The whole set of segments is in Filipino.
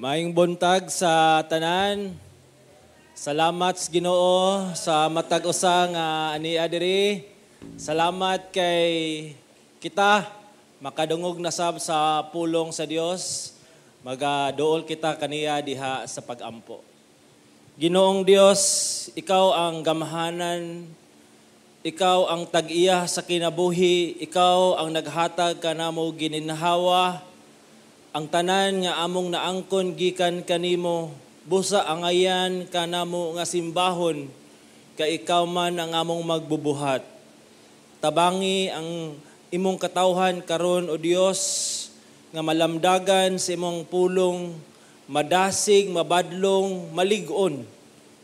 Maayong buntag sa tanan. Salamat sa Ginoo sa matag usa nga ania diri. Salamat kay kita makadungog na sab sa pulong sa Dios. Magaduol kita kaniya diha sa pag-ampo. Ginoong Dios, ikaw ang gamahanan, ikaw ang tag-iya sa kinabuhi, ikaw ang naghatag kanamo gininhawa. Ang tanan nga among naangkon gikan kanimo, busa angayan kanamo nga simbahon, kay ikaw man ang among magbubuhat. Tabangi ang imong katawhan karon o Dios, nga malamdagan sa imong pulong, madasig, mabadlong, malig-on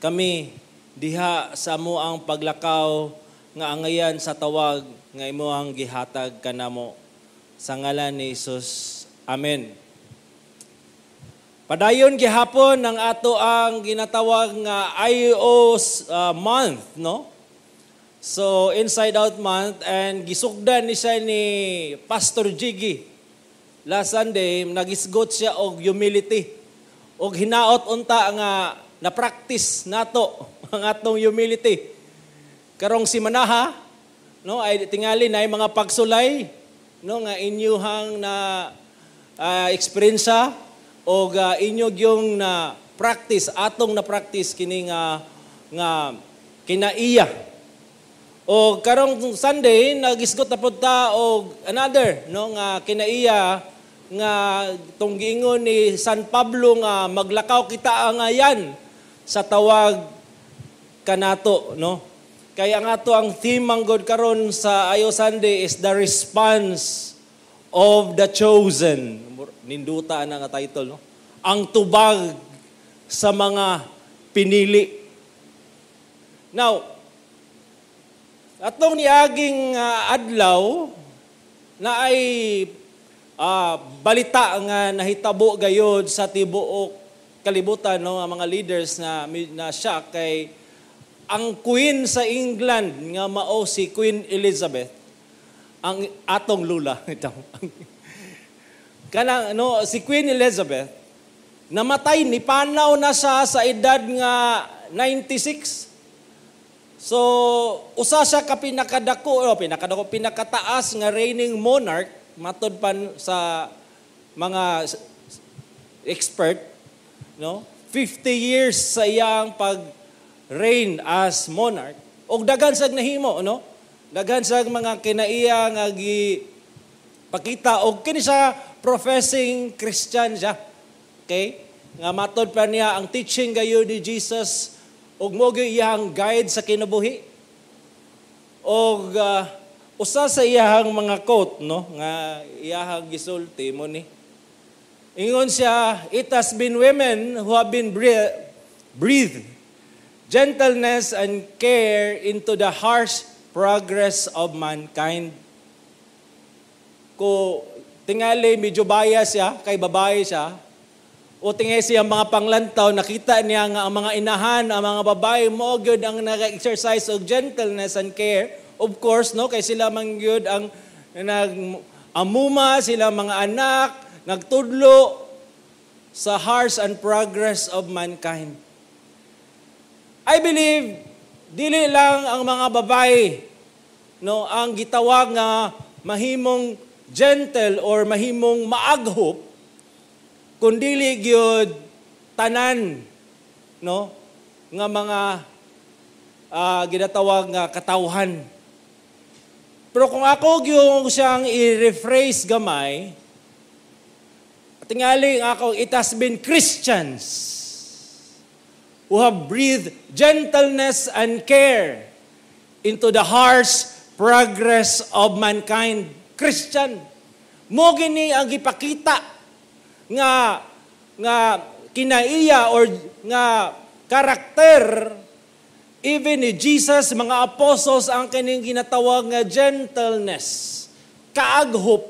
kami diha sa amo ang paglakaw nga angayan sa tawag nga imong gihatag kanamo. Sa ngalan ni Jesus. Amen. Padayon gihapon ng ato ang ginatawag nga IOS month, no? So, Inside Out month, and gisugdan ni siya ni Pastor Jiggy. Last Sunday, nagisgot siya og humility. Og hinaot unta nga na-practice nato ang atong humility. Karong si Manaha, no, ay tingali na mga pagsulay, no, nga inyuhang na eksperyensya o inyo yung na practice, atong na practice kini nga kinaiya. O karong Sunday nagisgot na pud ta og another, no, nga kinaiya nga tong giingon ni San Pablo nga maglakaw kita angayan sa tawag kanato, no. Kaya nga to ang theme manggod karon sa Ayo Sunday is the response of the chosen. Ninduta na nga title, no? Ang tubag sa mga pinili. Now, atong niaging adlaw na ay balita nga nahitabo gayod sa tibuok kalibutan, no, ang mga leaders na siya kay ang Queen sa England nga mao si Queen Elizabeth, ang atong lula. Kanang no, si Queen Elizabeth namatay ni panaw na siya sa edad nga 96. So usa siya ka pinakataas nga reigning monarch matud pan sa mga expert, no? 50 years sa iyang pag-reign as monarch. Og daghan sad nahimo, no? Daghan sad mga kinaiya nga pakita og kini siya professing Christian siya. Okay? Nga matod pa niya ang teaching gayo ni Jesus ug mo iyang guide sa kinabuhi. Og usa sa iyang mga quote, no, nga iyang gisulti mo ni. Ingon siya, "It has been women who have been breathed gentleness and care into the harsh progress of mankind." Ko tingali medyo bias siya, kay babae siya. O tingay siya mga panglantaw, nakita niya nga ang mga inahan, ang mga babae mo gyud ang nag-exercise og gentleness and care. Of course, no, kay sila man gyud ang amuma, sila mga anak, nagtudlo sa harsh and progress of mankind. I believe dili lang ang mga babae, no, ang gitawag nga mahimong gentle or mahimong maaghop, kundili gyud tanan, no, nga mga ginatawag nga katawhan. Pero kung ako yung siyang i-rephrase gamay, tingali ako, it has been Christians who have breathed gentleness and care into the harsh progress of mankind. Christian. Mo gini ang gipakita nga kinaiya or nga karakter even ni Jesus, mga apostles ang kaning ginatawag nga gentleness, kaaghop.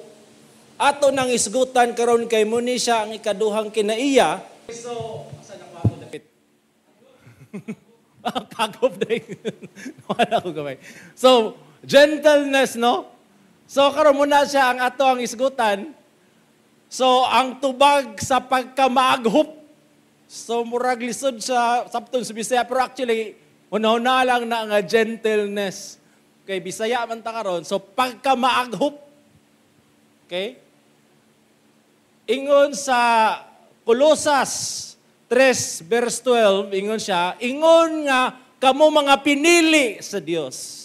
Ato nang isgutan karon kay mo ni siya ang ikaduhang kinaiya. So, asa na ko dapit? Kaaghop dai. Wala ko gamay. So, gentleness, no? So karon muna siya ang ato ang isgutan So, ang tubag sa pagkamaaghop. So, murag lisod sa sabton sa Bisaya, pero actually, una-una lang na nga gentleness. Okay, Bisaya man ta karon. So, pagkamaaghop. Okay? Ingon sa Colosas 3, verse 12, ingon siya, ingon nga, kamo mga pinili sa Dios.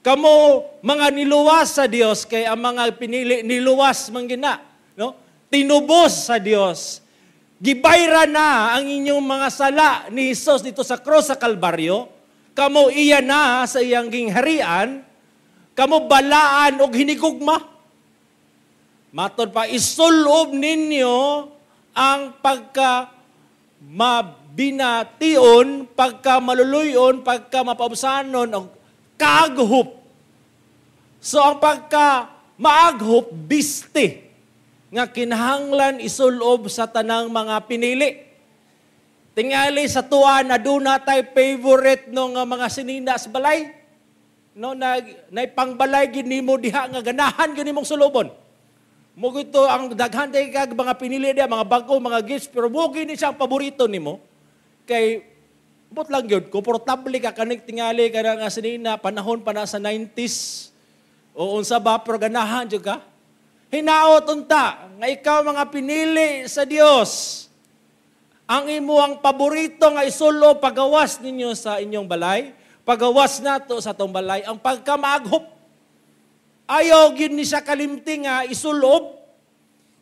Kamo mga niluwas sa Dios, kay ang mga pinili, niluwas man gina. No? Tinubos sa Dios. Gibayra na ang inyong mga sala ni Jesus dito sa cross sa Kalbaryo. Kamo iya na sa iyang gingharian. Kamo balaan og hinigugma. Matod pa, isulob ninyo ang pagka mabination, pagka maluluyon, pagka mapaubsanon, o kaaghop. So ang pagka maaghop, biste nga kinahanglan isulob sa tanang mga pinili. Tingali sa tuwa na doon natay favorite ng mga sinina sa balay. No, na pangbalay ginimo diha nga ganahan ginimong sulobon. Mo gito ang daghan tay kag mga pinili dia, mga bago, mga gifts, pero mo gini siya ang paborito nimo. Kay but lang gyud, komportable ka kanig tingali kada nga sinina panahon pa na sa 90s. O unsa ba pero ganahan jud ka? Hinaot unta nga ikaw mga pinili sa Dios. Ang imo ang paborito nga isulo pagawas ninyo sa inyong balay, pagawas nato sa tong balay ang pagkamaaghop. Ayaw gyud ni sa kalimti nga isulob.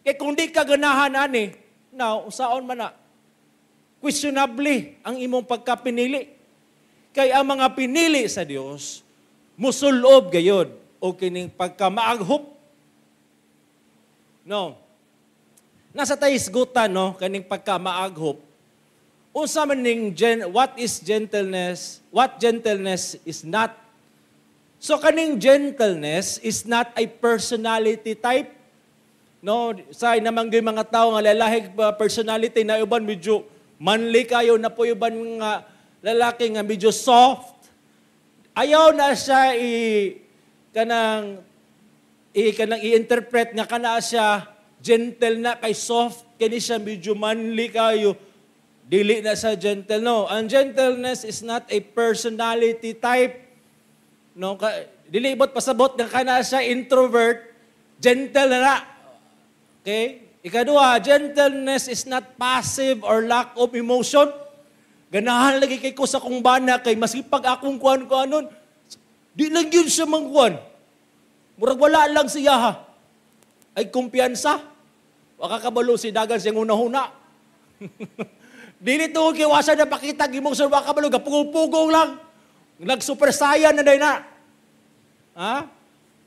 Kay kung di ka ganahan ani, now usaon man na questionably ang imong pagkapinili. Kay ang mga pinili sa Dios musulob gayud o kining pagkamaaghop. No. Nasa taisgutan, no, kaning pagkamaaghop. Unsa man ning what is gentleness? What gentleness is not. So kaning gentleness is not a personality type. No, say namang gyud mga tawo nga lalahig personality na uban medyo manly kayo na po uban nga lalaki nga medyo soft. Ayaw na siya kanang i-interpret nga kana siya gentle na kay soft, kani siya medyo manly kayo, dili na sa gentle. No, ang gentleness is not a personality type. No, dili ibot pasabot nga kana siya introvert, gentle na. Okay? Ikaduha, gentleness is not passive or lack of emotion. Ganahan lagi kay ko sa kong bana kay masipag akong kuan-kuanon. Di lang yun siya mangkuan. Murag wala lang siya ha. Ay kumpiyansa. Waka kabalo si dagan siyang una-huna. Dili to kiwasan na pakita gimong sa waka kabalo gapugong-pugong lang. Nag-super saiyan na day na. Ha?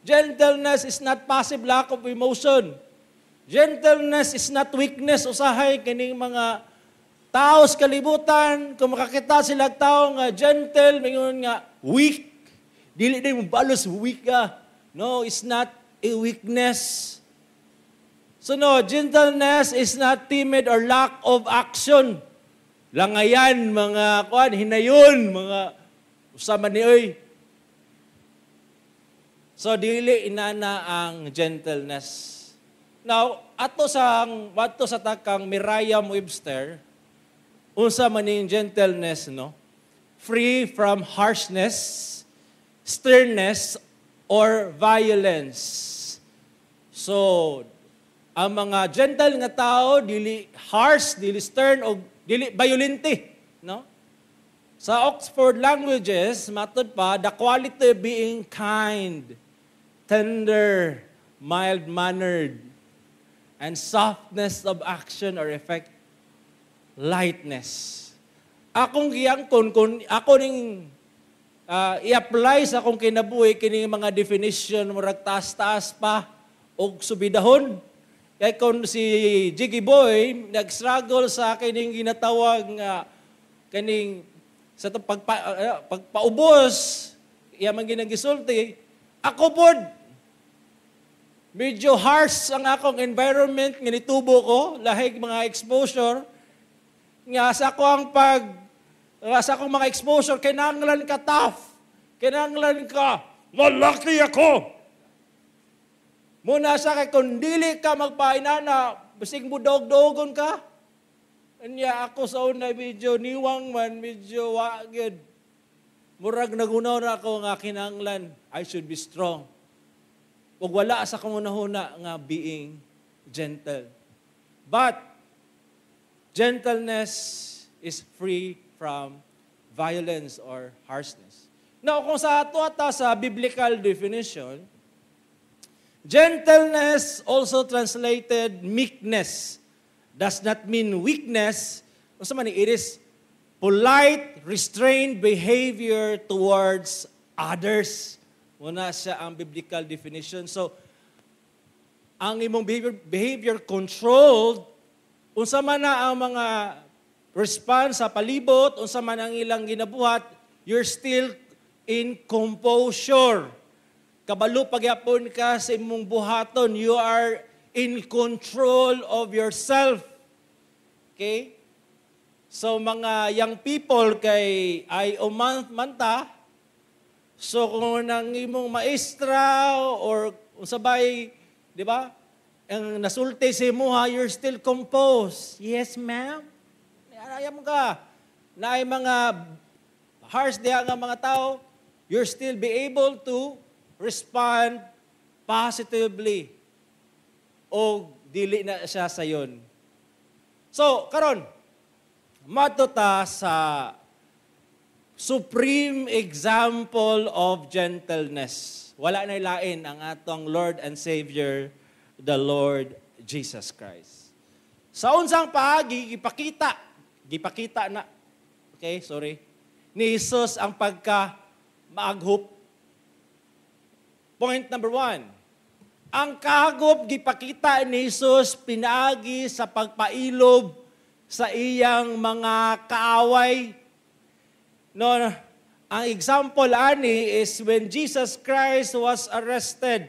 Gentleness is not passive lack of emotion. Gentleness is not weakness. Usahay kining mga tao sa kalibutan, kung makakita sila tao nga gentle, mingon nga weak. Dili din mo balos weak ka. No, it's not a weakness. So no, gentleness is not timid or lack of action. Langayan, mga kuan, hinayon, mga usama ni oy. So dili inana ang gentleness. Now, ato sa takang Merriam-Webster, unsa man ning gentleness, no? Free from harshness, sternness, or violence. So, ang mga gentle nga tao, dili harsh, dili stern, o dili violente. No? Sa Oxford Languages, matod pa, the quality of being kind, tender, mild-mannered, and softness of action or effect, lightness. Akong giyangkon, kung ako ning i-apply sa akong kinabuhi, kining mga definition, murag taas-taas pa, o subidahon. Kaya kung si Jiggy Boy, nag-struggle sa kining ginatawag nga, kining sa pagpaubos, yaman ginagisulti, ako pod, medyo harsh ang akong environment, nga nitubo ko, lahig mga exposure, nga sa akong sa akong mga exposure, kinanglan ka tough. Kinanglan ka, malaki ako. Muna siya kay kung dili ka magpainana, bisig mo dog-dogon ka. Anya ako sa una medyo niwang man, medyo wagid. Murag nagunaw na ako nga kinahanglan, I should be strong. Ug wala sa kamunahuna nga being gentle. But gentleness is free from violence or harshness. Now, kung sa ato ata sa biblical definition, gentleness, also translated meekness, does not mean weakness. It is polite, restrained behavior towards others. Muna siya ang biblical definition. So, ang imong behavior controlled, unsa man na ang mga response sa palibot, unsa man ang ilang ginabuhat, you're still in composure. Kabalo pagyapon ka sa imong buhaton, you are in control of yourself. Okay? So mga young people kay ay umanta, so kung nang imong maestra or unsabay, di ba? Ang nasulti sa imuha, you're still composed. Yes, ma'am. Ayam ka. Na ay mga harsh diha nga mga tao, you're still be able to respond positively. O dili na siya sayon. So, karon, matuta sa supreme example of gentleness. Wala na ilain ang atong Lord and Savior, the Lord Jesus Christ. Sa unsang paagi, gipakita na, okay, sorry, ni Jesus ang pagka-maaghop. Point number 1, ang kahagop gipakita ni Jesus pinaagi sa pagpailob sa iyang mga kaaway. No, ang example ani is when Jesus Christ was arrested.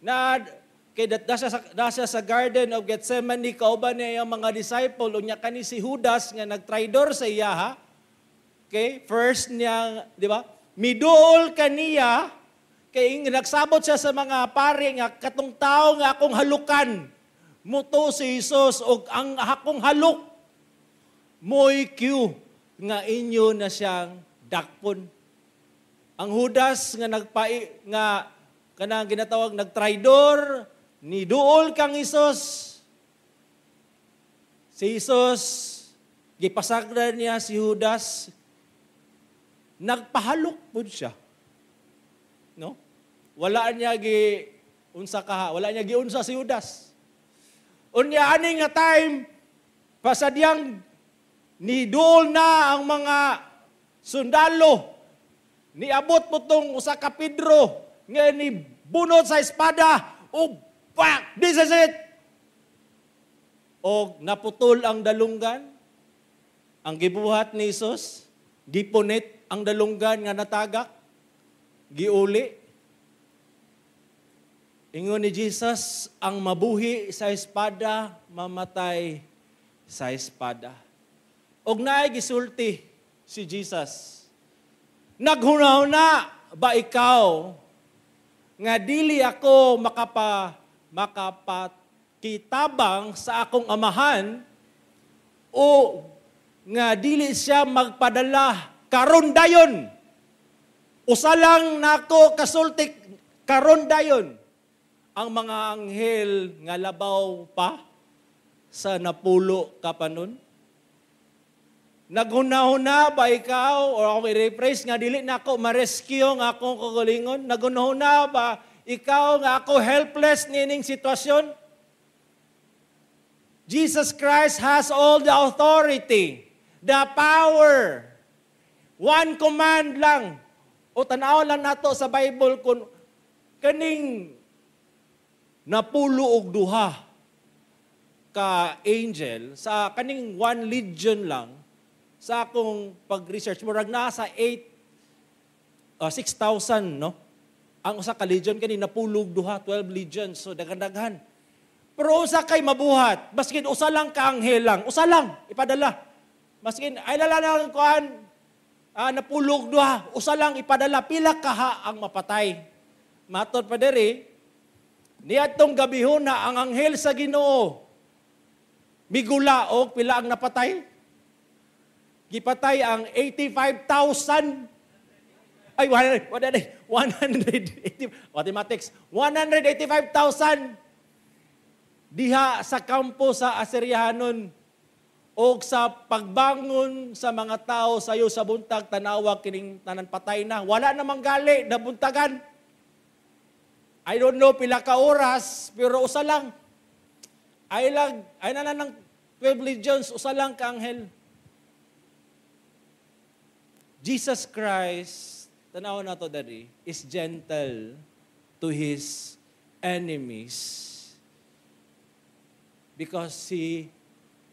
Nasa sa Garden of Gethsemane, kauban niya yung mga disciple, unya kani si Judas nga nagtraidor sa iya, ha? Okay, first niya, di ba? Miduol kaniya, kay nagsabot siya sa mga pari nga katong tao nga akong halukan. Muto si Jesus og ang akong haluk mo'y Q nga inyo na siyang dakpon. Ang Judas nga kanang ginatawag nagtraidor, ni duol kang Isos. Si Isos, gipasagda niya si Judas, nagpahalok po siya. No? Wala niya giunsa si Judas. Unya ani nga time, pasadyang ni duol na ang mga sundalo, niabot mo tong usa ka Pedro, nga ni bunot sa espada, o pak, this is it. O naputol ang dalunggan, ang gibuhat ni Jesus, gipunit ang dalunggan nga natagak, giuli. Ingon ni Jesus, ang mabuhi sa espada, mamatay sa espada. Og naay gisulti si Jesus, naghunahuna ba ikaw nga dili ako makapakitabang sa akong amahan o nga dili siya magpadala karon dayon. Usa lang nako kasulti karon dayon. Ang mga anghel nga labaw pa sa napulo kapanon. Naghunahuna ba ikaw, or ako i-rephrase nga, dili na ako ma-rescue nga akong kagalingon? Naghunahuna ba ikaw nga ako helpless nining sitwasyon? Jesus Christ has all the authority, the power. One command lang. O tanaw lang nato sa Bible kung kaning napulo og duha ka angel, sa kaning one legion lang, sa akong pag-research, murag nasa 6,000, no? Ang usa ka legion kani napulog duha, 12 legions, so daghan-daghan. Pero usa kay mabuhat, maskin usa lang ka anghel lang, usa lang ipadala. Maskin ay lang kuan, napulog duha, usa lang ipadala, pila kaha ang mapatay. Matod pa diri, Niadtong gabihon na ang anghel sa Ginoo migulaog pila ang napatay? Gipatay ang 85,000. Ay, 180, mathematics, 185,000 diha sa kampo sa Asiryahanon o sa pagbangon sa mga tao sayo sa buntag, tanawa kining tanan patay na. Wala namang gali, nabuntagan. I don't know pila ka oras, pero usa lang. Ay na ng 12 legions, usa lang ka anghel. Jesus Christ, tanaw na to dari, is gentle to His enemies because He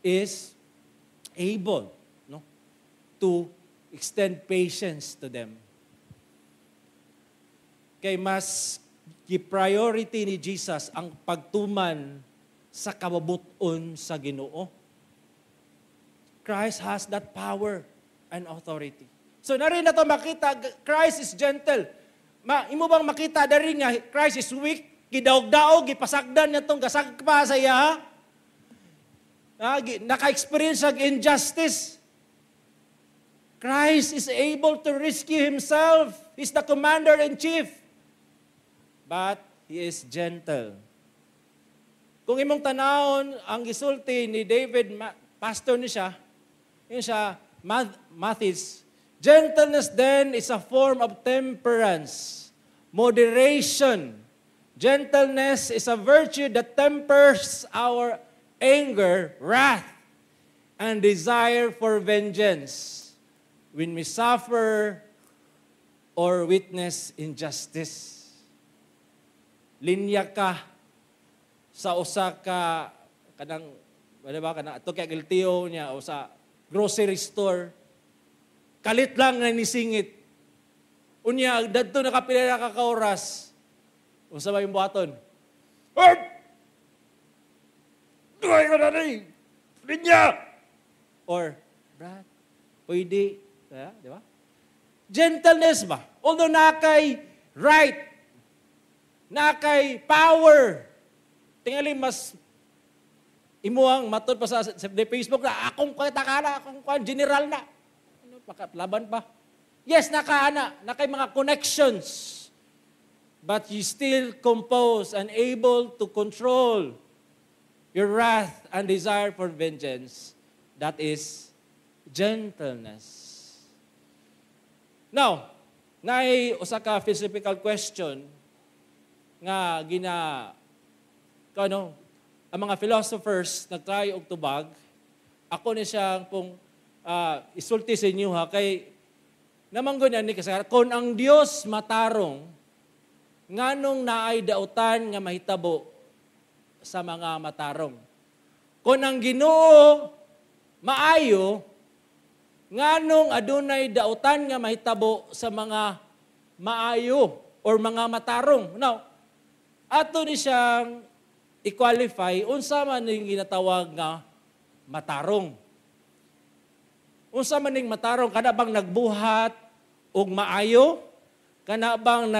is able, no, to extend patience to them. Kay mas gi-priority ni Jesus ang pagtuman sa kababuton sa Ginoo. Christ has that power and authority. So narin na to makita, Christ is gentle. Imo bang makita dari nga Christ is weak, gidaog-daog, gipasagdan niya tong kasagpa sa iya? Naka-experience ng injustice. Christ is able to rescue Himself. He's the commander-in-chief. But He is gentle. Kung imong tanawon, ang gisulti ni David, pastor ni siya, yun siya, Mathis, gentleness then is a form of temperance, moderation. Gentleness is a virtue that tempers our anger, wrath, and desire for vengeance when we suffer or witness injustice. Linya ka sa usa ka kanang wala ba kanang ato kay giltiyo niya o sa grocery store. Kalit lang na nisingit. Unya, dadto nakapila na kakaoras. Unsa ba yung buhaton? Tuhay ka na rin! Linya! Or, Brad, pwede. Di ba? Gentleness ba? Although nakay right, nakay power, tingali mas imuang matod pa sa Facebook na akong katakala, akong general na. Laban pa. Yes, nakay mga connections. But you still compose and able to control your wrath and desire for vengeance. That is gentleness. Now, naay usa ka philosophical question nga ang mga philosophers nagtry og tubag. Ako ni siyang pong isulti sa inyo ha, kay namanggo niya ni kasara, kung ang Dios matarong, nganong naay dautan nga mahitabo sa mga matarong. Kung ang Ginoo maayo, nganong adunay dautan nga mahitabo sa mga maayo or mga matarong. Now, ato ni siyang i-qualify, unsa man ning ginatawag nga matarong. Unsa man ning matarong, kana bang nagbuhat og maayo? Kana bang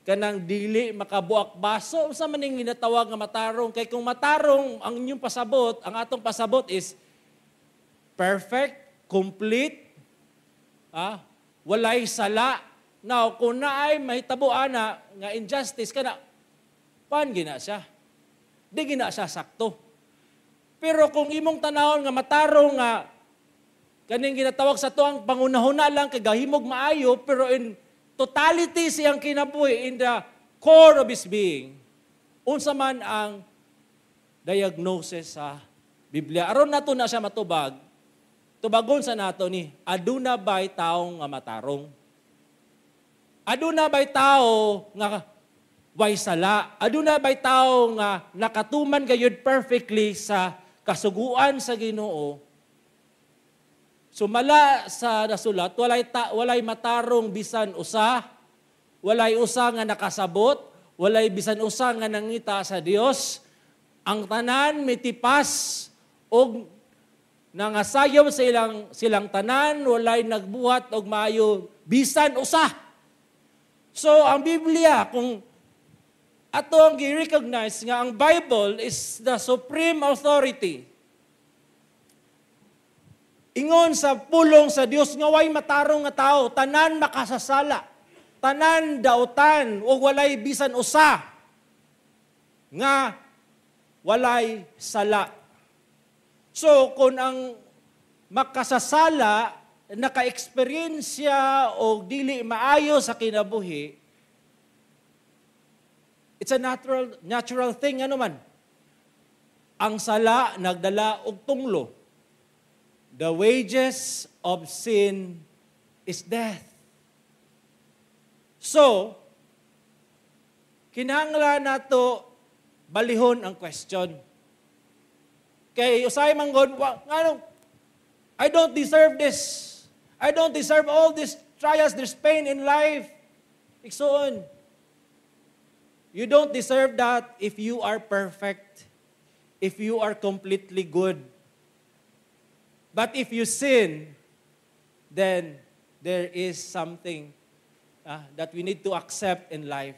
kanang dili makabuak baso? Unsa man ning ginatawag nga matarong? Kay kung matarong ang inyong pasabot, ang atong pasabot is perfect, complete, walay sala. Now, kung naay mahitabo ana nga injustice kana, paan gina siya? Di gina siya sakto. Pero kung imong tanawon nga matarong nga kaning ginatawag sa tuang pangunahuna lang kay gahimog maayo, pero in totality siyang kinabuhi, in the core of his being, unsa man ang diagnosis sa Biblia. Aron nato na siya matubag, tubagon sa nato ni, aduna ba'y taong nga matarong? Aduna ba'y tao nga way sala? Aduna ba'y tao nga nakatuman gayud perfectly sa kasuguan sa Ginoo? Sumala sa nasulat, walay matarong bisan usa, walay usa nga nakasabot, walay bisan usa nga nangita sa Dios. Ang tanan mitipas og nangasayaw sa silang tanan, walay nagbuhat og maayo bisan usa. So ang Biblia, kung ato ang gi-recognize nga ang Bible is the supreme authority. Ingon sa pulong sa Dios nga way matarong nga tao, tanan makasasala, tanan dautan o walay bisan usa nga walay sala. So kung ang makasasala naka-eksperyensya o dili maayo sa kinabuhi, it's a natural thing ano man. Ang sala nagdala og tunglo. The wages of sin is death. So, kinahanglan nato balihon ang question. Kay usay manggod, I don't deserve this. I don't deserve all these trials, this pain in life. Iksoon. You don't deserve that if you are perfect, if you are completely good. But if you sin, then there is something that we need to accept in life.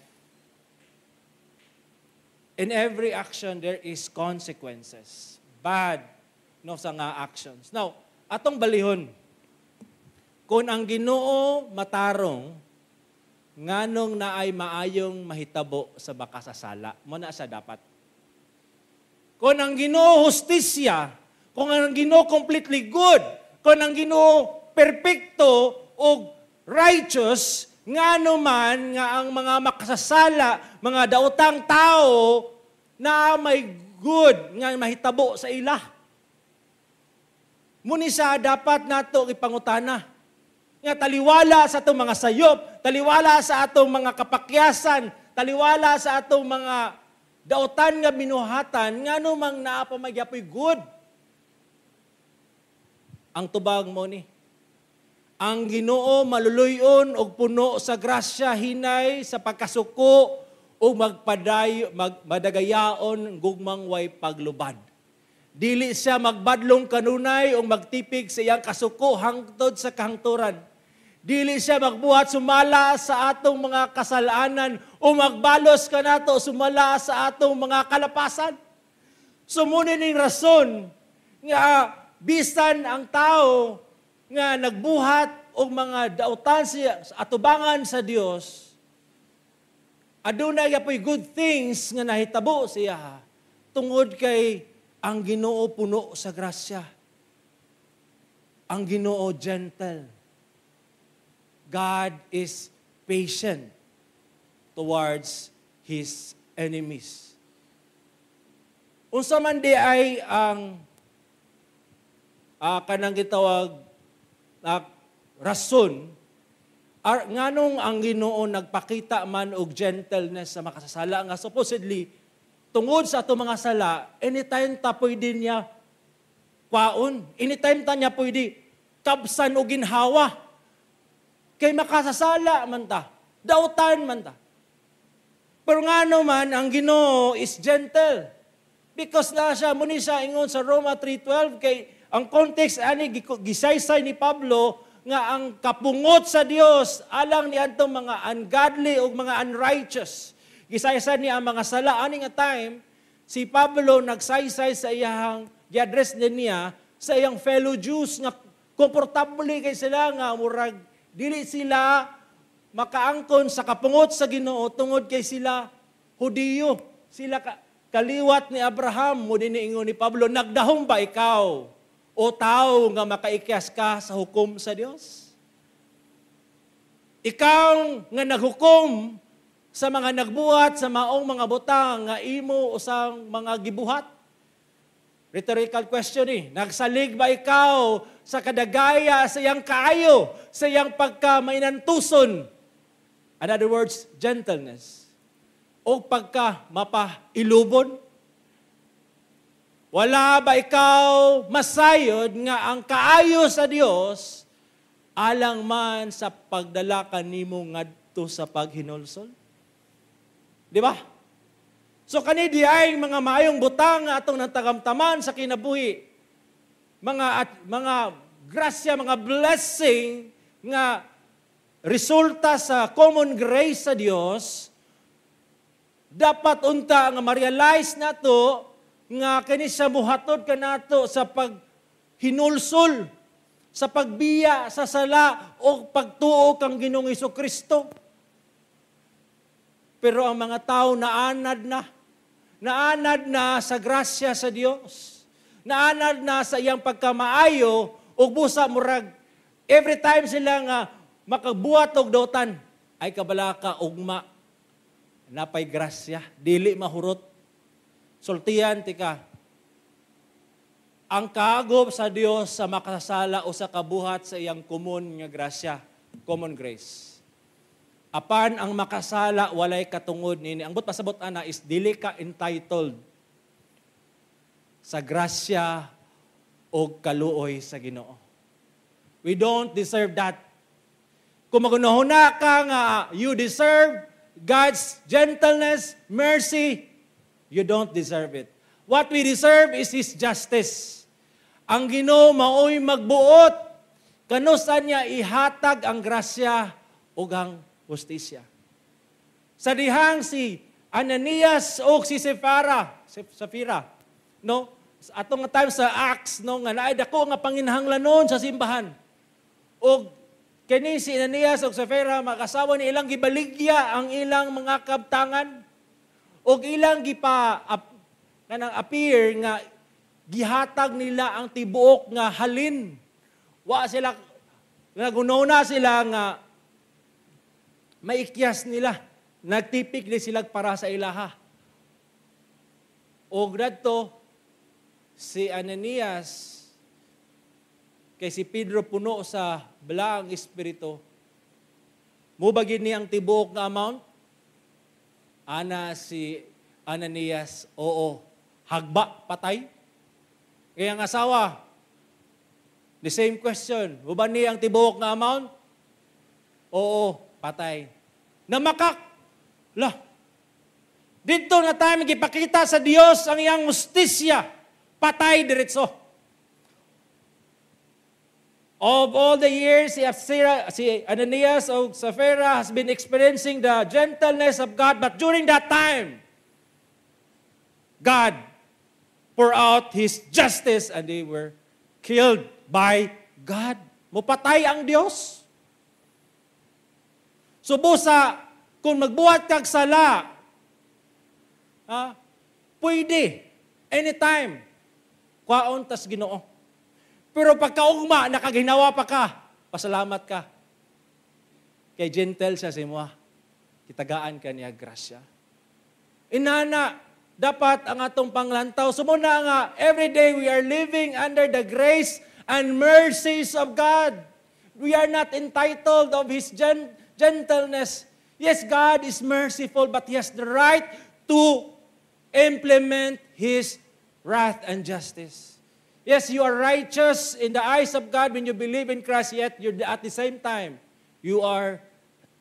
In every action, there is consequences. Bad sa nga actions. Now, atong balihon, kung ang Ginoo matarong, nganong naay maayong mahitabo sa makasasala, mo na siya dapat. Kung ang Ginoo hustisya, kung ang Ginoo completely good, kung ang Ginoo perpekto o righteous, ngano man nga ang mga makasasala, mga daotang tao na may good nga mahitabo sa ila. Muni sa dapat nato ipangutana. Nga taliwala sa atong mga sayop, taliwala sa atong mga kapakyasan, taliwala sa atong mga daotan nga binuhatan, ngano mang naapamagyapoy good. Ang tubag mo ni, ang Ginoo maluluyon og puno sa grasya hinay sa pagkasuko o madagayaon gugmang way paglubad. Dili siya magbadlong kanunay o magtipig sa iyang kasuko hangtod sa kahangturan. Dili siya magbuhat sumala sa atong mga kasalanan o magbalos kanato sumala sa atong mga kalapasan. Sumunin ning rason nga bisan ang tao nga nagbuhat og mga dautan siya atubangan sa Dios, adunay apoy good things nga nahitabo siya tungod kay ang Ginoo puno sa grasya. Ang Ginoo gentle. God is patient towards His enemies. Unsa man di ay ang kanang gitawag rason, nganong ang Ginoo nagpakita man og gentleness sa makasasala nga supposedly tungod sa ato mga sala, anytime ta pwede niya kwaon, anytime ta niya pwede kabsan o ginhawa. Kay makasasala man ta, dautan man ta. Pero ngano man ang Ginoo is gentle. Because na siya, muni siya ingon sa Roma 3:12 kay ang context ani gisaysay ni Pablo nga ang kapungot sa Dios alang ni adtong mga ungodly o mga unrighteous. Gisaysay niya ang mga sala ani nga time si Pablo nagsaysay sa iyang gi-address niya sa iyang fellow Jews nga komportable kay sila nga murag dili sila makaangkon sa kapungot sa Ginoo tungod kay sila Hudiyo. Sila kaliwat ni Abraham mo din ingon ni Pablo, nagdahom ba ikaw o tao nga makaikyas ka sa hukom sa Dios? Ikaw nga naghukom sa mga nagbuhat sa maong mga butang nga imo usang mga gibuhat. Rhetorical question Nagsalig ba ikaw sa kadagaya sa iyang kaayo, sa iyang pagka-mainantuson? In other words, gentleness. O pagka mapailubon? Wala ba ikaw masayod nga ang kaayo sa Dios alang man sa pagdala kanimo ngadto sa paghinulsol? Di ba? So kani di ay mga maayong butang nga atong natagamtaman sa kinabuhi. Mga grasya, mga blessing nga resulta sa common grace sa Dios, dapat unta nga ma-realize nato nga kini sa buhaton kanato sa paghinulsol, sa pagbiya sa sala o pagtuo kang Ginoong Hesukristo. Pero ang mga tao naanad na sa grasya sa Dios. Naanad na sa iyang pagkamaayo ug busa murag every time sila nga makabuhat og dautan ay kabalaka ugma napay grasya, dili mahurot. Sultihan tika. Ang kaagop sa Dios sa makasala o sa kabuhat sa iyang common nga grasya, common grace. Apan ang makasala walay katungod nini. Ang pasabot ana is dili ka entitled sa grasya o kaluoy sa Ginoo. We don't deserve that. Kung magunahuna ka nga you deserve God's gentleness, mercy, you don't deserve it. What we deserve is His justice. Ang Ginoo mao'y magbuot, kanusan niya ihatag ang grasya o ang justisya. Sa dihang si Ananias o si Safira, no? Atong nga time sa Acts, no, nga naay dako nga panginahanglanon sa simbahan. O kini si Ananias o Safira, makasawa ni ilang gibaligya ang ilang mga kabtangan o ilang appear nga gihatag nila ang tibuok nga halin. Wa sila, nagununa sila nga maikyas nila. Nagtipik ni sila para sa ilaha. O dadto, si Ananias, kay si Pedro puno sa balaang espiritu, mubagin niya ang tibuok nga amount? Ana si Ananias, oo, hagba, patay. Kaya ang asawa, the same question, mubagin niya ang tibuok nga amount? Oo, patay. Namakak, dito na tayo magipakita sa Diyos ang iyang justisya, patay diretso. Of all the years, si Ananias o Safira has been experiencing the gentleness of God, but during that time, God poured out His justice and they were killed by God. Mupatay ang Diyos. Subusa, kung magbuhat kag sala, pwede, anytime, kwaon tas Ginoo. Pero pagkaugma, nakaginawa pa ka, pasalamat ka. Kay gentle siya si Mua. Kitagaan ka niya grasya. Inana, dapat ang atong panglantaw. Sumuna nga, every day we are living under the grace and mercies of God. We are not entitled of His gentleness. Yes, God is merciful, but He has the right to implement His wrath and justice. Yes, you are righteous in the eyes of God when you believe in Christ, yet you're at the same time, you are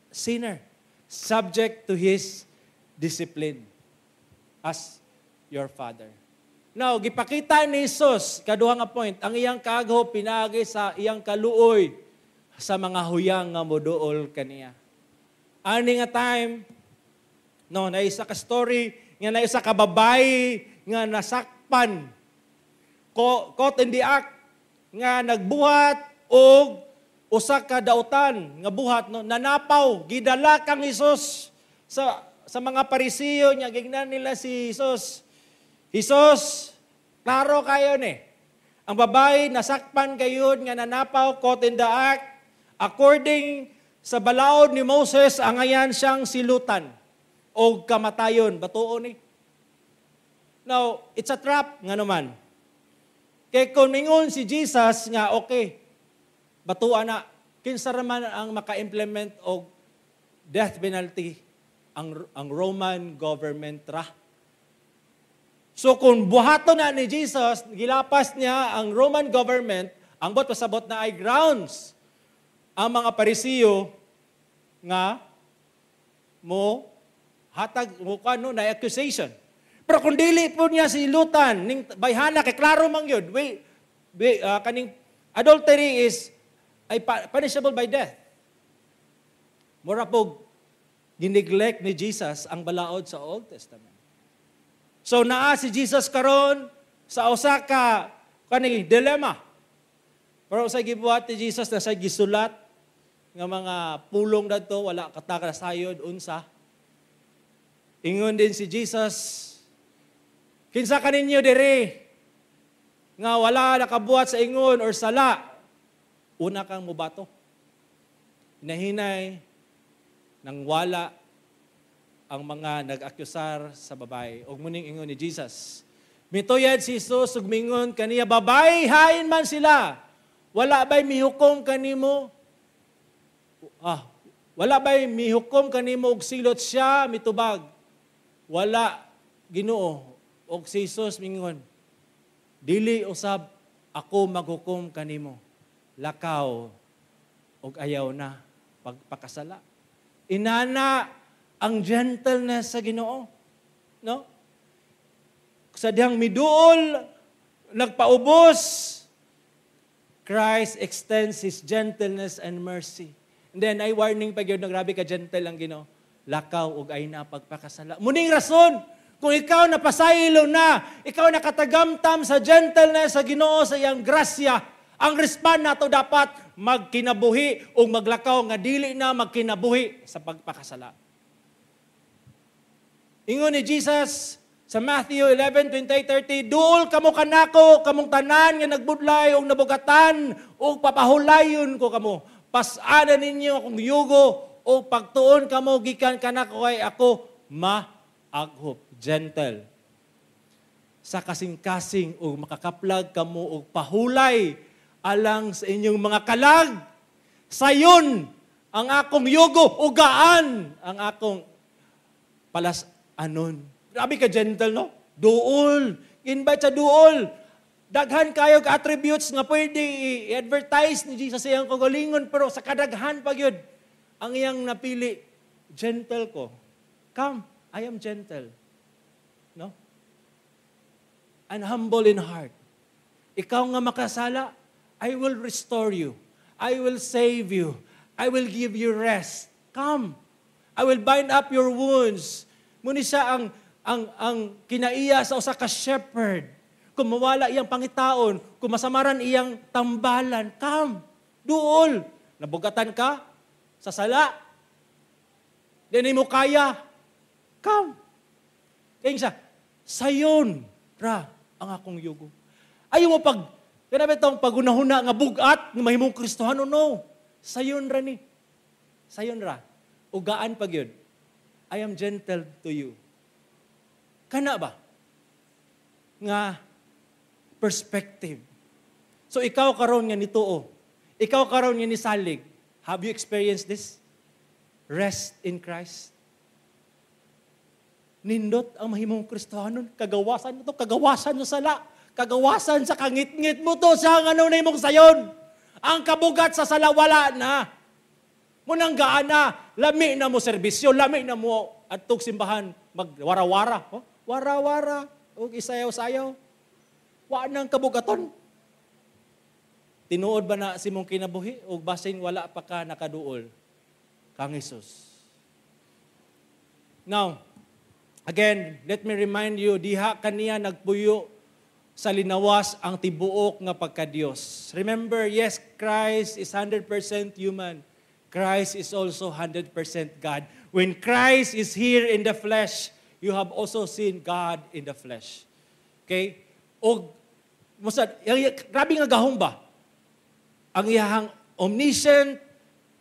sinner, subject to His discipline as your Father. Now, gipakita ni Jesus, kaduha nga point, ang iyang kaagho pinagi sa iyang kaluoy sa mga huyang nga moduol kaniya. Ani nga time, no, na isa ka story, nga na isa ka babae, nga nasakpan, caught in the act, nga nagbuhat o usa ka dautan nga buhat, no, nanapaw, gidala kang Hesus sa mga Parisiyo niya, gignan nila si Hesus. Hesus, klaro kayo ni. Ang babae nasakpan kayo nga nanapaw, caught in the act, according sa balaod ni Moses, ang ayan siyang silutan o kamatayon. Batuo ni. Now, it's a trap nga naman. Kaya kung mingon si Jesus nga, okay, batuan na, kinsa raman ang maka-implement o death penalty ang Roman government ra. So kung buhato na ni Jesus, gilapas niya ang Roman government, ang bot pasabot na ay grounds ang mga Parisiyo nga mo hatag mo kano na accusation. Pero kung dili po niya si lutan ning bayhana kay klaro man gyud, kaning adultery is ay punishable by death. Mura po gineglect ni Jesus ang balaod sa Old Testament. So naa si Jesus karon sa usa ka kani dilemma. Pero sa gibuhat ni Jesus na sa gisulat nga mga pulong dadto wala katakasayod unsa. Ingon din si Jesus, kinsa kaninyo diri nga wala nakabuhat sa ingon or sala, una kang mubato. Hinahinay nang wala ang mga nag-akyusar sa babae. Og muning ingon ni Jesus, mituyad si Jesus ug mingon kaniya, babae, hain man sila. Wala ba'y mihukom kanimo? Wala ba'y mihukom kanimo og silot siya mitubag? Wala, Ginoo. Og si Jesus mingon, dili usab ako maghukom kanimo. Lakaw og ayaw na pagpakasala. Inana ang gentleness sa Ginoo, no? Sa dihang miduol nagpaubos, Christ extends His gentleness and mercy. And then ay warning pa gyud, grabe ka gentle ang Ginoo. Lakaw og ay na pagpakasala. Muning rason kung ikaw napasaylo na, ikaw nakatagamtam sa gentleness sa Ginoo sa iyang grasya, ang respond nato dapat magkinabuhi o maglakaw nga dili na magkinabuhi sa pagpakasala. Ingon ni Jesus sa Matthew 11:28-30, duol kamo kanako, kamong tanan nga nagbudlay o nabugatan o papahulayon ko kamo. Pasada ninyo akong yugo o pagtuon kamo gikan kanako ay ako maaghop, gentle. Sa kasing-kasing o makakaplag kamo o pahulay alang sa inyong mga kalag. Sayon ang akong yugo, ugaan ang akong palasanon. Grabe ka gentle, no? Duol. Invite sa duol. Daghan kayo attributes nga pwede i-advertise ni Jesus sa iyang kagalingon, pero sa kadaghan pa yun, ang iyang napili, gentle ko. Come, I am gentle. No? And humble in heart. Ikaw nga makasala, I will restore you. I will save you. I will give you rest. Come. I will bind up your wounds. Muni siya ang kinaiya sa usa ka shepherd. Kung mawala iyang pangitaon, kung masamaran iyang tambalan, come. Duol. Nabugatan ka sa sala. Di mo kaya. Come. Kaya siya, sayon ra ang akong yugo. Ayaw mo kaya itong pagunahuna nga bugat, nga mahimong Kristohano, no. Sayon ra ni. Sayon ra. Ugaan pag yun. I am gentle to you. Kana ba? Nga perspective. So ikaw karon nga nituo. Ikaw karon nga nisalig. Have you experienced this? Rest in Christ. Nindot ang mahimong Kristohano. Kagawasan ito. Kagawasan nyo sala. Kagawasan sa kangit-ngit mo to sa ano na imong sayon. Ang kabugat sa sala, wala na. Munang gaan na, lami na mo serbisyo, lami na mo atog simbahan, magwara-wara. Oh? Wara-wara, o isayaw-sayaw. Wala nang kabugaton. Tinuod ba na si mong kinabuhi o basin wala pa ka nakaduol kang Jesus? Now, again, let me remind you, diha kaniya nagpuyo sa linawas ang tibuok nga pagka-Diyos. Remember, yes, Christ is 100% human. Christ is also 100% God. When Christ is here in the flesh, you have also seen God in the flesh. Okay? O, grabe nga gahong ba? Ang iyang omniscient,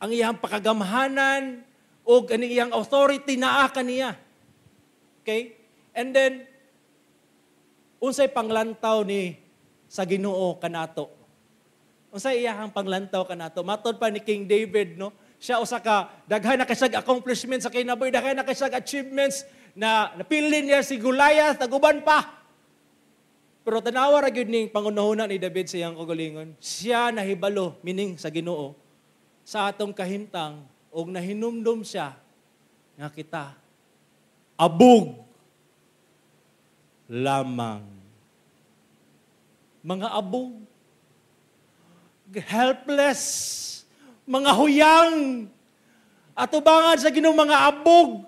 ang iyang pakagamhanan, o ang iyang authority naa kaniya. Okay? And then, unsay panglantaw ni sa Ginoo kanato? Unsay iyang panglantaw kanato? Matod pa ni King David, no? Siya usa ka daghan na kasag accomplishments sa kinabuhi, daghan na kasag achievements na napili niya si Goliath, taguban pa. Pero tanawa ra gyud ning pangunahuna ni David sa iyang kagalingon. Siya nahibalo meaning sa Ginoo sa atong kahimtang og nahinumdum siya nga kita abog lamang. Mga abog, helpless, mga huyang, atubangan sa Ginoo mga abog.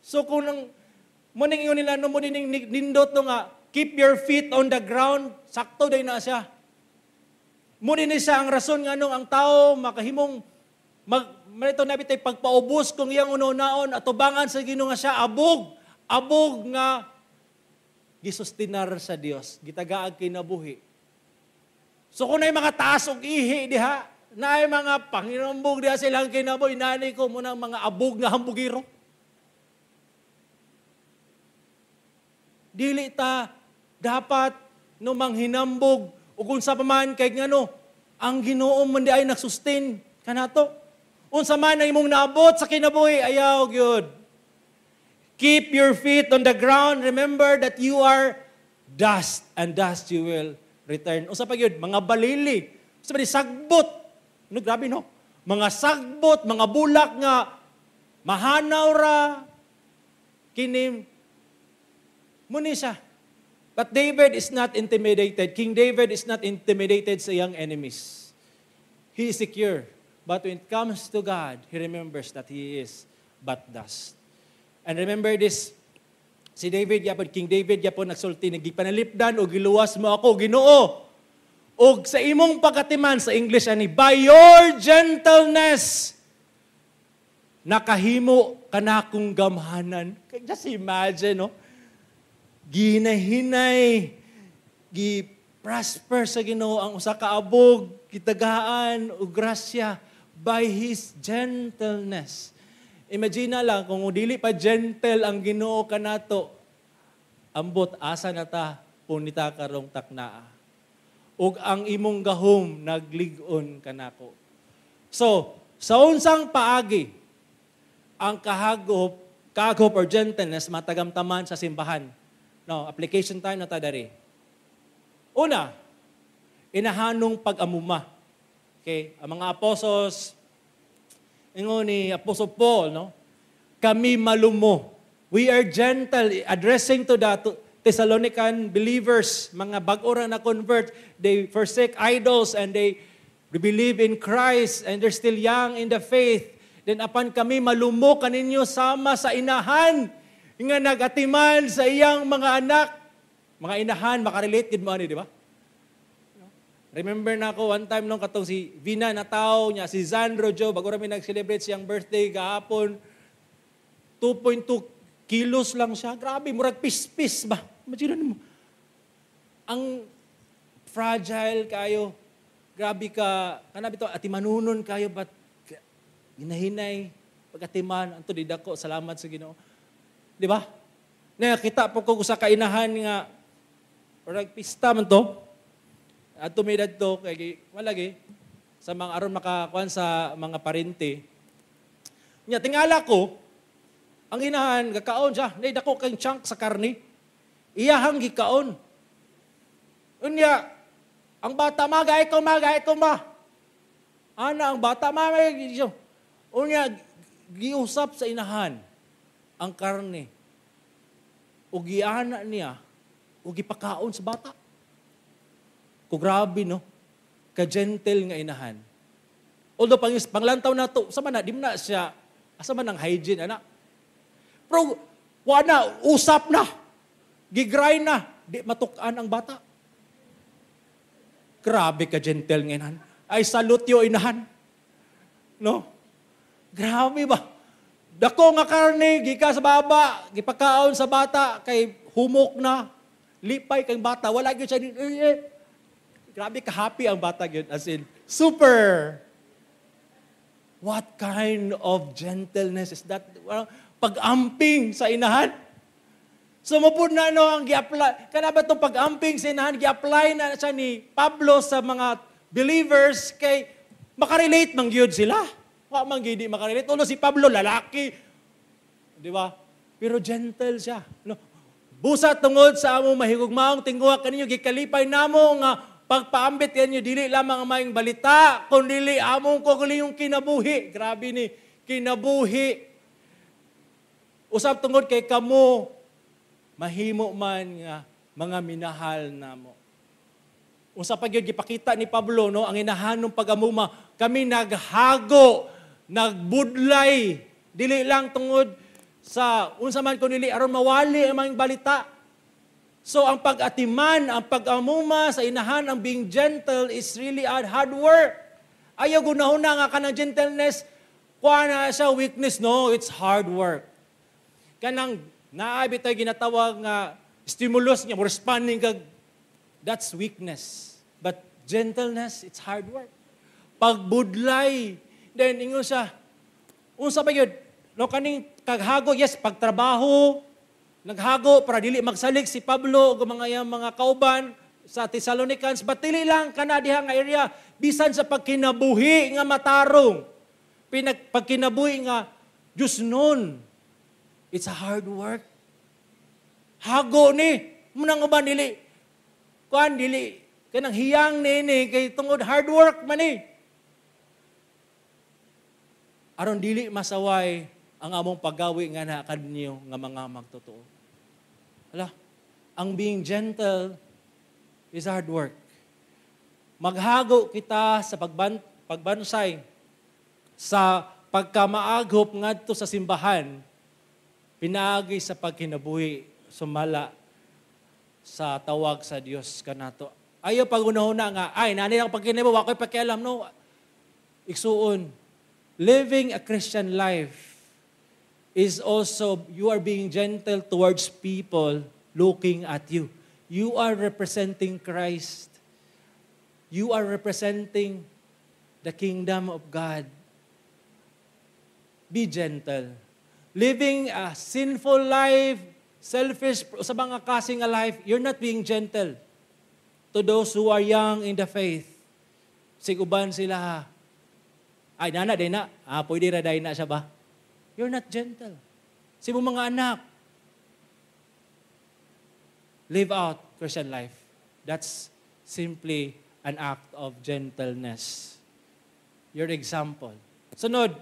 So kung muning yun nila, muning nindot no nga, keep your feet on the ground, sakto day na siya. Muning ni siya ang rason nga nung ang tao makahimong manito na bitay pagpaubos kung iyang uno-naon, atubangan sa Ginoo nga siya abog. Abog nga gisustinar sa Dios, gitagaag kinabuhi. So kung na mga taas og ihi diha, na mga panginambog diha silang kinabuhi, inani ko muna mga abog nga hambugiro. Dili ta dapat no manghinambog o kung sa paman kay ngano ang Ginoo man di ay nagsustain kanato. Unsa man ang imong naabot sa kinabuhi, ayaw gyud. Keep your feet on the ground. Remember that you are dust, and dust you will return. Unsa pa gyud? Mga balili. Unsa ba di sagbot? No, grabe no. Mga sagbot, mga bulak nga mahanaw ra kinim muni siya. But David is not intimidated. King David is not intimidated sa iyang enemies. He is secure. But when it comes to God, he remembers that he is but dust. And remember this, si David yapon, King David yapon nagsulti, nagipanalipdan o giluwas mo ako, Ginoo. O sa imong pagkatiman, sa English ani, by your gentleness, nakahimo kanakong gamhanan. Just imagine, no? Ginahinay, gi-prosper sa Ginoo ang usa ka abog, gitagaan o grasya by His gentleness. Imagine lang, kung dili pa gentle ang Ginoo kanato, ambot asa na ta, punita karong taknaa. Ug ang imong gahom, naglig-on kanako. So, sa unsang paagi, ang kahagop or gentleness, matagamtaman sa simbahan. No, application time na ta dari. Una, inahanong pag-amuma. Okay, ang mga apostles, ingon ni Apostle Paul, no? Kami malumo. We are gentle, addressing to the Thessalonican believers, mga bag-ora na convert, they forsake idols and they believe in Christ and they're still young in the faith. Then apan kami malumo kaninyo sama sa inahan, nga nagatiman sa iyang mga anak. Mga inahan, makarelate gid mo ani, di ba? Remember na ako, one time nung katong si Vina na tao niya, si Zandro Joe, bago kami nag-celebrate siyang birthday kahapon, 2.2 kilos lang siya. Grabe, murag pis-pis ba? Imagine mo. Ang fragile kayo. Grabe ka, kanab ito, atimanunon kayo, but hinahinay, pag-atiman, anto didako, salamat sa Ginoo. Di ba? Nakita po ko sa kainahan nga, murag pista man to, at tumidad to, kaya malagi, sa mga aron makakuan sa mga parente. Nya, tingala ko, ang inahan, gakaon siya, naidako kang chunk sa karni, iyahang gikaon. Unya, ang bata, magay ko ma. Ana, ang bata, magay ko. Unya, giusap sa inahan, ang karne, o giana niya, o gipakaon sa bata. Kung grabe, no? Ka-gentle nga inahan. Although, panglantaw na to, sama na, di mo na siya, asa man ang hygiene, anak. Pero, wala, usap na. Gigrind na. Di matukan ang bata. Grabe ka-gentle nga inahan. I salute you, inahan. No? Grabe ba? Dako nga karne, gika sa baba, gipakaon sa bata, kay humok na, lipay kay bata, wala gyud siya. Grabe ka-happy ang bata yun. As in, super. What kind of gentleness is that? Pag-amping sa inahan. Sumupod na ang gi-apply. Kana ba itong pag-amping sa inahan, gi-apply na siya ni Pablo sa mga believers kay makarelate mang yun sila. Wa mang gidi makarelate. Ulo si Pablo, lalaki. Di ba? Pero gentle siya. No? Busa tungod sa among mahigugmaong tingguha kaninyo, gikalipay namo nga pagpaambit yan nyo, dili lamang ang maing balita, kundi among kuguli yung kinabuhi. Grabe ni, kinabuhi. Usap tungod kay kamo, mahimo man nga mga minahal namo. Usap pag yun, gipakita ni Pablo, no, ang inahanong pag-amuma, kami naghago nagbudlay, dili lang tungod sa unsa man kun dili aron mawali ang mga balita. So ang pag-atiman, ang pag-amuma sa inahan, ang being gentle is really a hard work. Ayaw gunahuna nga kanang gentleness, kuha na siya weakness. No, it's hard work. Kanang naay bitaw ginatawag nga stimulus niya, responding kag, that's weakness. But gentleness, it's hard work. Pagbudlay, then ingon siya, unsa ba yun? No, kaning kaghago, yes, pagtrabaho, naghago para dili magsalig si Pablo ug mga kauban sa Thessalonians, but dili lang kana diha nga area, bisan sa pagkinabuhi nga matarong. Pagkinabuhi nga Diyos nun. It's a hard work. Hago ni, munang uban dili. Kuan dili, kanang hiyang nini, kay tungod hard work man ni. Aron dili masaway ang among paggawi nga na kadinyo nga mga magtotoo. Ala, ang being gentle is hard work. Maghago kita sa pagbansay, sa pagkamaagop ngadto sa simbahan, pinaagi sa pagkinabuhi, sumala sa tawag sa Dios kanato. Ayaw pagunahuna nga, ay, nani lang pagkinabuhi, wako'y pakialam, no? Iksuon, living a Christian life is also, you are being gentle towards people looking at you. You are representing Christ. You are representing the kingdom of God. Be gentle. Living a sinful life, selfish, sa mga kasing life, you're not being gentle to those who are young in the faith. Siguban sila ha. Ay, nana, day na. Pwede ra day na siya ba? You're not gentle. Si mo mga anak, live out Christian life. That's simply an act of gentleness. Your example. Sunod,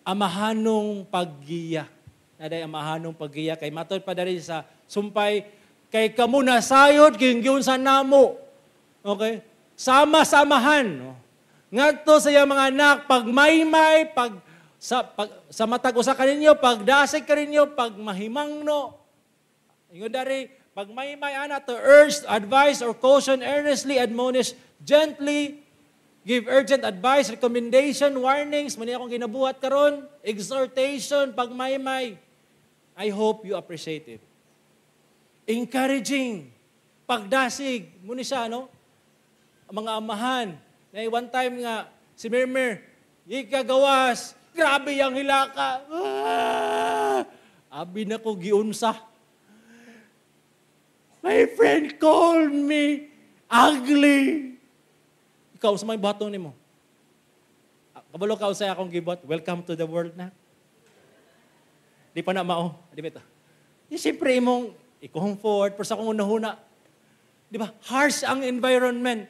amahanong paggiya. Naday amahanong paggiya. Kay matod pa dali sa sumpay, kay kamo nasayod, gingyun sa namo. Okay? Sama-samahan. No? Ngadto sa iyang mga anak, pagmaymay, sa matag usa kaninyo, pagdasig kaninyo, pagmahimangno. Ingon dari, pagmaymay ana to urge, advise, or caution, earnestly admonish, gently, give urgent advice, recommendation, warnings, mani akong ginabuhat karon, exhortation, pagmaymay. I hope you appreciate it. Encouraging, pagdasig, muni siya, no? Ang mga amahan, na one time nga, si Mirmir, ikagawas, grabe yung hilaka. Abi na ko giunsa. My friend called me ugly. Ikaw, sa may bato ni mo. Kabalo ka usay akong gibot, welcome to the world na. Di pa na mao. Di ba ito? Siyempre imong i-comfort, pero sa kong unahuna. Di ba? Harsh ang environment.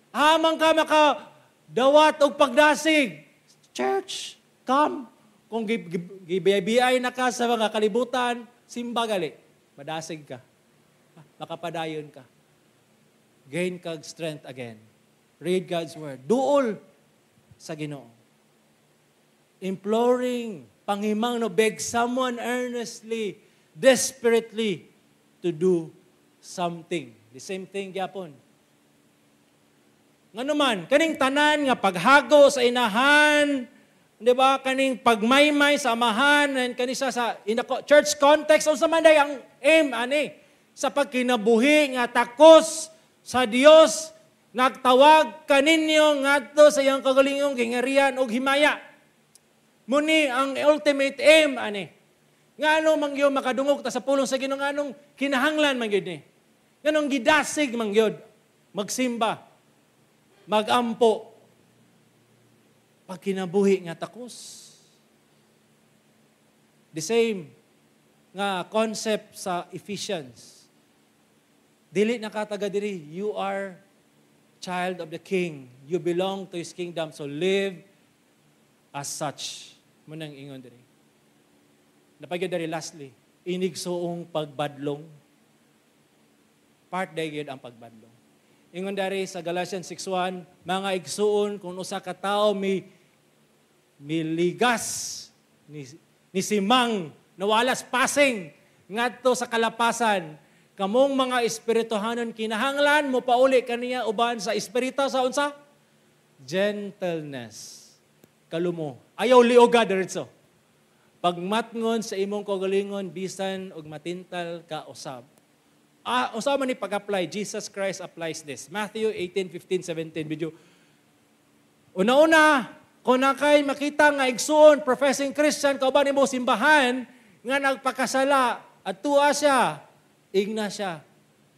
Hamang ka makadawat o pagdasig. Church, come. Kung gibiyay na ka sa mga kalibutan, simba gali. Madasig ka. Makapadayon ka. Gain kag strength again. Read God's Word. Duol sa Ginoo. Imploring, panghimang no, beg someone earnestly, desperately to do something. The same thing, gyapon. Nga naman, kaning tanan nga paghago sa inahan, di ba, kaning pagmaymay sa amahan, and kanisa sa church context, o sa manday ang aim, ani, sa pagkinabuhi nga takos sa Dios, nagtawag kaninyo ngadto sa iyang kagalingong gingarian ug himaya. Muni ang ultimate aim, ani. Ngano man gyud makadungog ta sa pulong sa Ginoo, nganong kinahanglan man gyud ni. Nganong gidasig man gyud magsimba, magampo, pagkinabuhi nga takos. The same nga concept sa Ephesians. Dili nakataga diri, you are child of the King. You belong to His kingdom, so live as such. Munang ingon diri. Napagyo diri lastly, inigsuong pagbadlong. Part day gyud ang pagbadlong. Ingon dari sa Galatians 6:1, mga igsuon kung usa ka tawo may miligas ni simang nawalas passing ngadto sa kalapasan. Kamong mga espirituhanon kinahanglan mo pauli kaniya uban sa espiritu sa unsa? Gentleness. Kalumo. Ayaw lioga diretso. Pagmatngon sa imong kaugalingon bisan og matintal ka usab. Usab man ni pag-apply, Jesus Christ applies this. Matthew 18:15-17 video. Una-una, kung nakay makita nga igsoon, professing Christian, kauban nimo simbahan nga nagpakasala at tuwa siya, igna siya.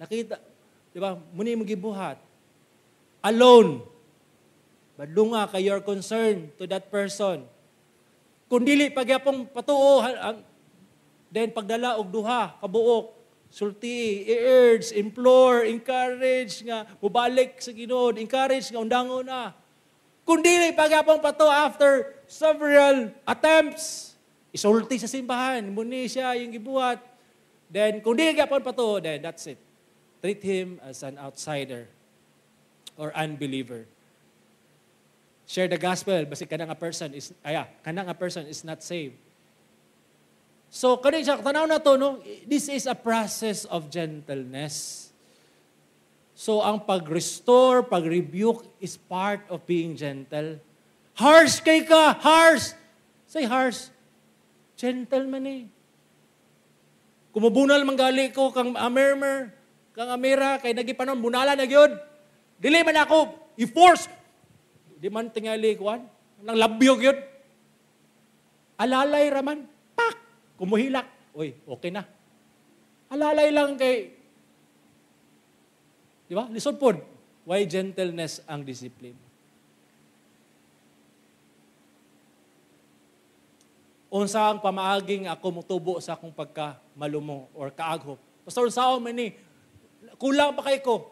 Nakita, di ba? Muni mo gibuhat. Alone. Badlunga kay your concern to that person. Kung dili pagyapong patuo, then pagdala og duha, kabuok, sulti, i-urge, implore, encourage nga, mubalik sa Ginoo, encourage nga, undangon na. Kung dili pagyapong patuo after several attempts, isulti sa simbahan, muni siya yung gibuhat, then kung dili gyapon patuo, then that's it. Treat him as an outsider or unbeliever. Share the gospel, basi kanang a person is not saved. So, kaning siya, tanaw na to, no? This is a process of gentleness. So, ang pag-restore, pag-rebuke is part of being gentle. Harsh kay ka! Harsh! Say harsh. Gentle man eh. Kumubunal manggali ko kang amermer, kang amira, kay nagipanon, bunala na gyud. Dili man ako, i-force. Di man tingali kuan, nang labyog yun. Alalay raman, pak, kumuhilak. Uy, okay na. Alalay lang kay, di ba? Lisod po. Why gentleness ang discipline? Unsa ang pamaaging ako mutubo sa akong pagka-malumo or kaaghop. Pastor, unsa man ni? Kulang pa kay ko.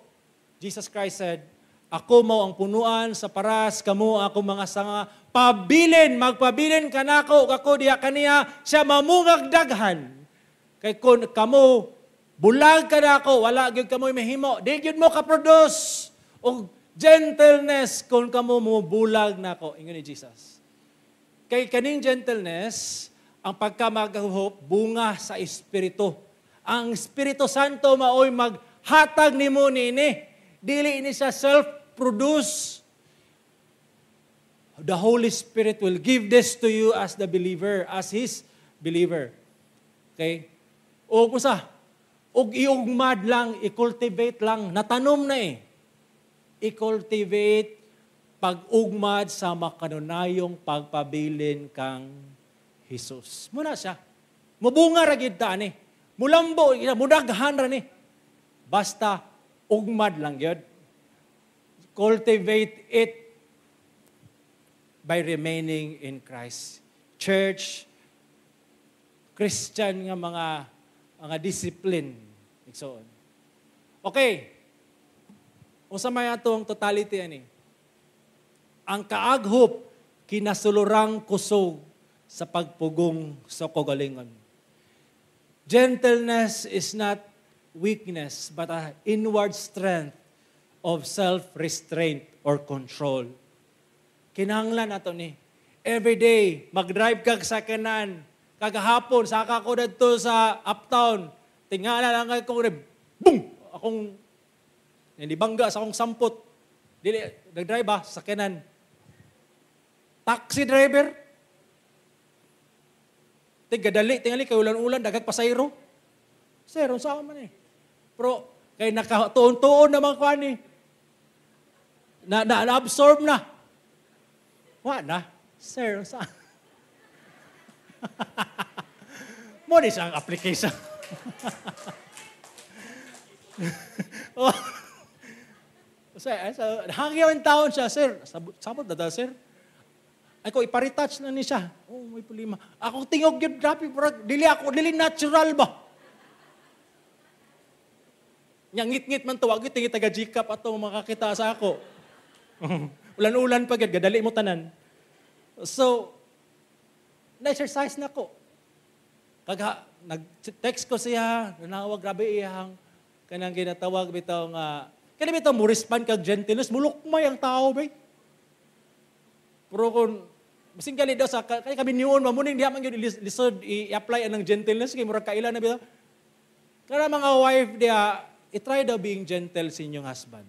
Jesus Christ said, ako mo ang punuan sa paras, kamo ako mga sanga, magpabilin kanako, ako diha kaniya, siya mamungag daghan. Kay kun kamo, bulag kanako, wala gyud kamo mahimo, di gyud mo ka-produce. O gentleness, kung kamo mo bulag nako, ingon ni Jesus. Kay kaning gentleness, ang pagkamagahuhop, bunga sa Espiritu. Ang Espiritu Santo maoy maghatag nimo nini. Dili ini siya self-produce. The Holy Spirit will give this to you as the believer, as His believer. Okay? O kusa, og iugmad lang, i-cultivate lang, natanom na eh. I-cultivate pag-ugmad sa makanunayong pagpabilin kang Jesus. Muna siya. Mubunga ra gid ta ni. Mulambo, mudaghan ra ni. Basta ugmad lang yun. Cultivate it by remaining in Christ. Church, Christian nga mga discipline. So, okay. Unsa may atong totality ani? Ang kaaghop kinasulurang kusog sa pagpugong sa kaugalingon. Gentleness is not weakness, but an inward strength of self-restraint or control. Kinahanglan nato ni. Every day, mag-drive kag sa kanan. Kagahapon, saka ko dito sa uptown. Tingala lang ako, boom! Akong, hindi bangga sa akong sampot. Dili, nag-drive ba sa kanan. Taxi driver. Tingali, kay ulan-ulan, dagag pasayro. Sir, saan man eh. Pero, kay nakatuon-tuon naman ko ani. Na-absorb na. Wa na. Sir, saan? Mo ni siyang application. Oh. So, hangyawan taon siya, sir. Sabot na da, sir. Ay ko, iparetouch na ni siya. Oh, may problema. Ako tingog yun, grabe, dili natural ba? Ngit-ngit man to, wag tingit taga-G-Cup ato makakita sa ako. Ulan-ulan pa gid, gadali mo tanan. So, na-exercise na ko. Nag-text ko siya, nanawag, grabe iyang, kanang ginatawag bitaw nga, kaya bitaw mo respond kag gentleness, mulukmay ang tao, bay. Pero kung Masing gali daw sa kay kami niyon mamuning diha man gyud lisod i-apply anang gentleness kay murag kaila na bitaw. Kaya mga wife diha, i-try daw being gentle sa inyong husband.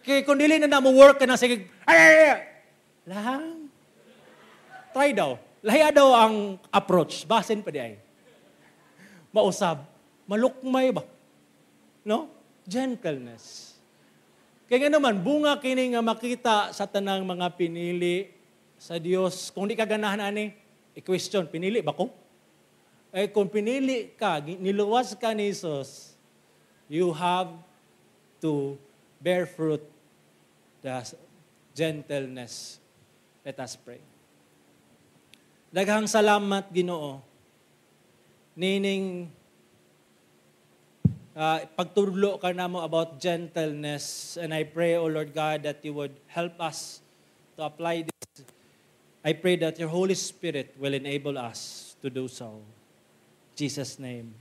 Kaya kung dili na mo work ka na sige, lang. Try daw. Lahiya daw ang approach. Basin pa di ay. Mausab. Malukmay ba? No? Gentleness. Kaya nga naman, bunga kini nga makita sa tanang mga pinili sa Dios. Kung di ka ganahan ani, i-question, pinili ba ko? Eh kung pinili ka, niluwas ka ni Jesus, you have to bear fruit, the gentleness. Let us pray. Daghang salamat, Ginoo. Nining pagtudlo ka namo about gentleness, and I pray, O Lord God, that you would help us to apply this. I pray that your Holy Spirit will enable us to do so. In Jesus' name.